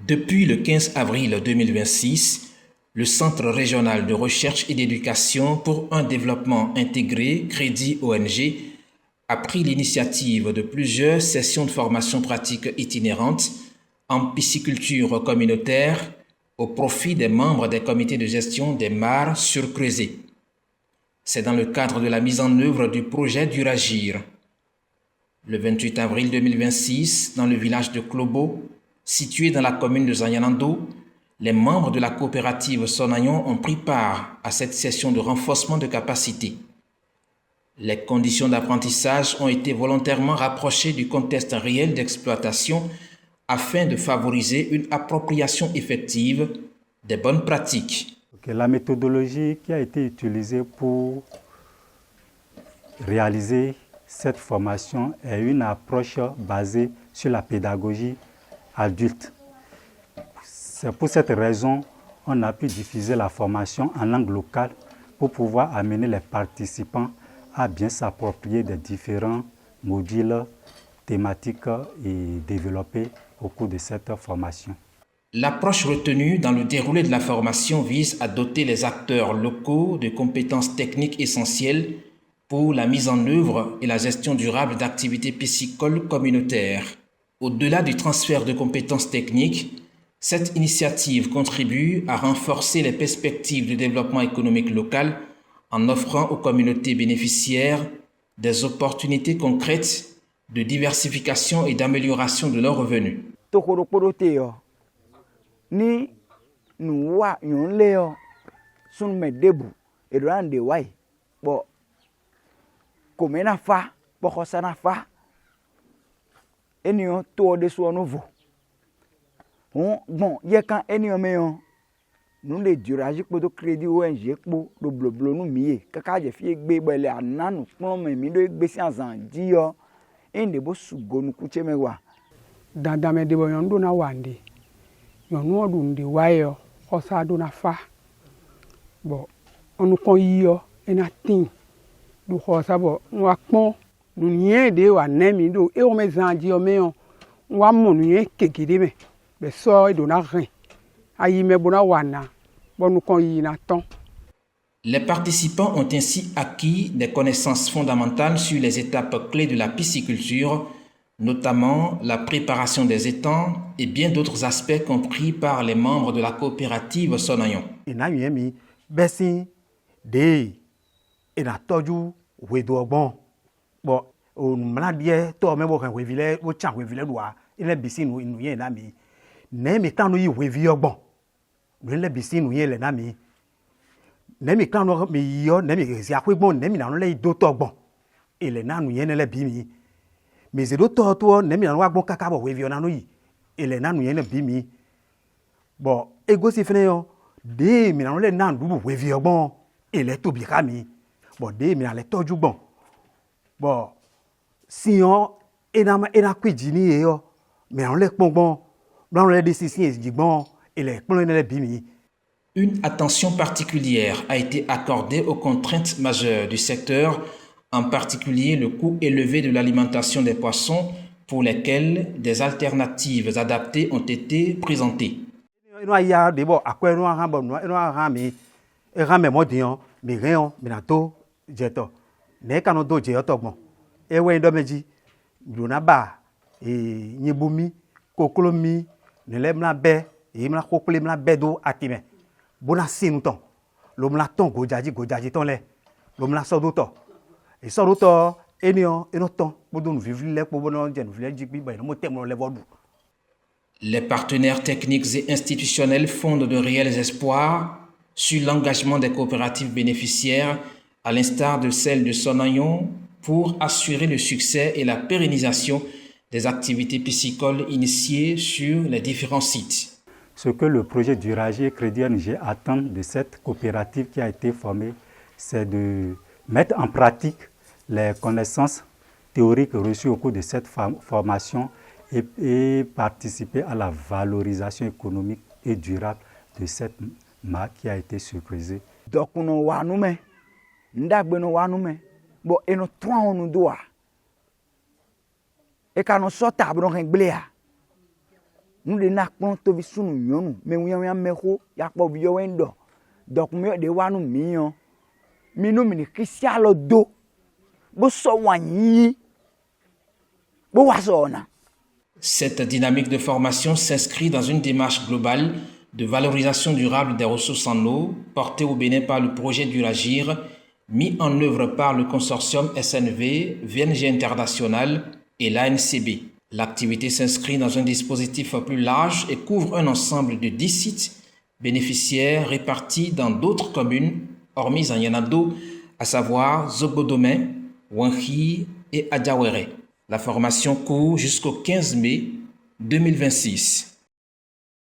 Depuis le 15 avril 2026, le Centre régional de recherche et d'éducation pour un développement intégré, Crédit ONG, a pris l'initiative de plusieurs sessions de formation pratique itinérantes en pisciculture communautaire au profit des membres des comités de gestion des mares sur Creuset. C'est dans le cadre de la mise en œuvre du projet d'Uragir. Le 28 avril 2026, dans le village de Klobo, situé dans la commune de Zanyanando, les membres de la coopérative Sonayon ont pris part à cette session de renforcement de capacité. Les conditions d'apprentissage ont été volontairement rapprochées du contexte réel d'exploitation afin de favoriser une appropriation effective des bonnes pratiques. La méthodologie qui a été utilisée pour réaliser cette formation est une approche basée sur la pédagogie adulte. C'est pour cette raison qu'on a pu diffuser la formation en langue locale pour pouvoir amener les participants à bien s'approprier des différents modules thématiques et développés au cours de cette formation. L'approche retenue dans le déroulé de la formation vise à doter les acteurs locaux de compétences techniques essentielles pour la mise en œuvre et la gestion durable d'activités piscicoles communautaires. Au-delà du transfert de compétences techniques, cette initiative contribue à renforcer les perspectives de développement économique local en offrant aux communautés bénéficiaires des opportunités concrètes de diversification et d'amélioration de leurs revenus. Ni nuwa yonleo sun medebu edande wai bo komena fa bo khosana fa enio to de so novo bon ye kan enio meyon nous les durage podo crédit ONG po do bloblo nu miye kaka je fi gbe bele ananu pon me mi do gbe si azan di yo ende bo sugonu kuche mewa dada me de bo yon do na wande yonu odun de wayo osado na fa bo onu kon yiyo ena tin du khosa bo wa pon nu yen de wa nemi do e o me zanji o meyon wa mo nu yen kekede me be so do na rin ayi me bona wana bo nu kon yi na ton. Les participants ont ainsi acquis des connaissances fondamentales sur les étapes clés de la pisciculture, notamment la préparation des étangs et bien d'autres aspects compris par les membres de la coopérative Sonayon. Inayemi besin de ina toju wedo ogbon bo onmladie to mebo kan wevile wo chan wevile doa ile bisinu inu yen na mi ne mi tanu yi wevi ogbon le bisinu yen le na mi ne mi tanu mi yo ne mi si apegbon ne mi na le do to ogbon ile nanu yen le bi mi mais c'est d'autres toi ne mi na wa gbon kaka bo wevi ona no yi ele nanu yen bi mi bon ego si fene yo de mi na le nan du wevi ogbon ele to bi ka mi bon de mi na le toju gbon bon si on ena kwiji ni e yo mi na le pon gbon dans le décision jigbon ele pon le bi mi. Une attention particulière a été accordée aux contraintes majeures du secteur, en particulier le coût élevé de l'alimentation des poissons pour lesquels des alternatives adaptées ont été présentées. Les partenaires techniques et institutionnels fondent de réels espoirs sur l'engagement des coopératives bénéficiaires, à l'instar de celle de Sonayon, pour assurer le succès et la pérennisation des activités piscicoles initiées sur les différents sites. Ce que le projet d'Uragir Crédit ONG attend de cette coopérative qui a été formée, c'est de mettre en pratique les connaissances théoriques reçues au cours de cette formation et participer à la valorisation économique et durable de cette marque qui a été surprisée. Donc, on a nous bon et nous trois on doit et quand nous sortons on réglé nous les n'a pas to visunu nyonu mais oui on meko ya po bi yo wendo donc me de wa nu miyo mi no mi kisia lo do bo so wanyi bo wa so na. Cette dynamique de formation s'inscrit dans une démarche globale de valorisation durable des ressources en eau portée au Bénin par le projet d'Uragir, mis en œuvre par le consortium SNV, VNG International et l'ANCB. L'activité s'inscrit dans un dispositif plus large et couvre un ensemble de 10 sites bénéficiaires répartis dans d'autres communes, hormis Yanado, à savoir Zobodomé, Wanhi et Adjawere. La formation court jusqu'au 15 mai 2026.